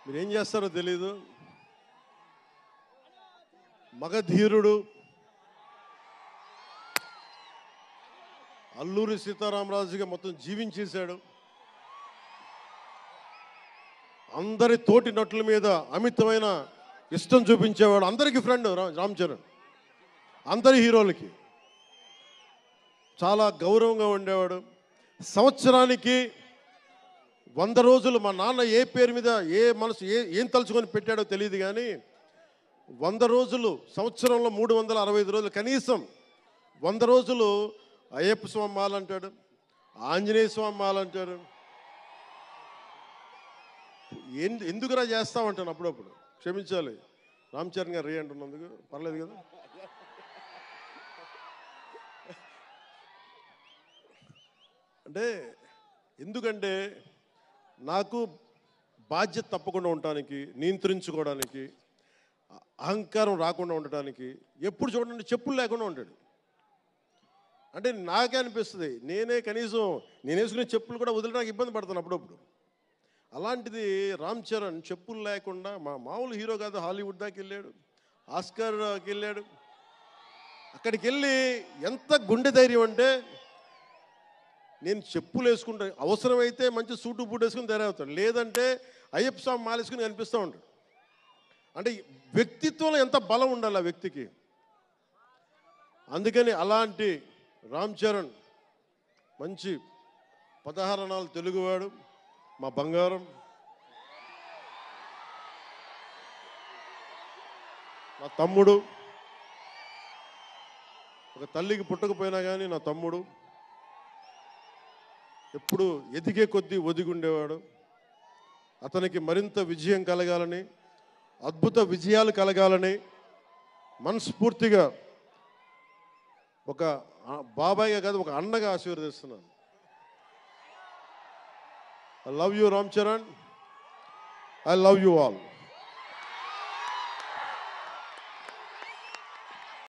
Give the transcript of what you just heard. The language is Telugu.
మీరేం చేస్తారో తెలీదు. మగధీరుడు అల్లూరి సీతారామరాజుగా మొత్తం జీవించేశాడు. అందరి తోటి నటుల మీద అమితమైన ఇష్టం చూపించేవాడు. అందరికీ ఫ్రెండ్ రామ్ చరణ్. అందరి హీరోలకి చాలా గౌరవంగా ఉండేవాడు. సంవత్సరానికి 100 రోజులు మా నాన్న ఏ పేరు మీద ఏం తలుచుకొని పెట్టాడో తెలియదు, కానీ 100 రోజులు సంవత్సరంలో 365 రోజులు కనీసం 100 రోజులు అయ్యప్ప స్వామి మాలంటాడు, ఆంజనేయ స్వామి మాలంటాడు. ఎందుకురా చేస్తామంటాను అప్పుడప్పుడు. క్షమించాలి రామ్ చరణ్ గారు రే అంటున్నందుకు. పర్లేదు కదా. అంటే ఎందుకంటే నాకు బాధ్యత తప్పకుండా ఉండటానికి, నియంత్రించుకోవడానికి, అహంకారం రాకుండా ఉండటానికి ఎప్పుడు చూడండి చెప్పులు లేకుండా ఉంటాడు. అంటే నాకే అనిపిస్తుంది నేనే కనీసం నేను వేసుకునే చెప్పులు కూడా వదిలేడానికి ఇబ్బంది పడతాను అప్పుడప్పుడు. అలాంటిది రామ్ చరణ్ చెప్పులు లేకుండా మామూలు హీరో కాదు, హాలీవుడ్ దాకా వెళ్ళాడు, ఆస్కార్కి వెళ్ళాడు. అక్కడికి వెళ్ళి ఎంత గుండె ధైర్యం అంటే నేను చెప్పులు వేసుకుంటా, అవసరమైతే మంచి సూటు బూట్ వేసుకుని తయారవుతాడు, లేదంటే అయ్యప్ప స్వామి మాలేసుకుని కనిపిస్తూ ఉంటాడు. అంటే వ్యక్తిత్వంలో ఎంత బలం ఉండాలి ఆ వ్యక్తికి. అందుకని అలాంటి రామ్ చరణ్ మంచి 16 అణాలు తెలుగువాడు, మా బంగారం, నా తమ్ముడు. ఒక తల్లికి పుట్టకపోయినా కానీ నా తమ్ముడు. ఎప్పుడు ఎదిగే కొద్దీ ఒదిగుండేవాడు. అతనికి మరింత విజయం కలగాలని, అద్భుత విజయాలు కలగాలని మనస్ఫూర్తిగా ఒక బాబాయ్గా కాదు ఒక అన్నగా ఆశీర్వదిస్తున్నాను. I love you, Ram Charan. I love you all.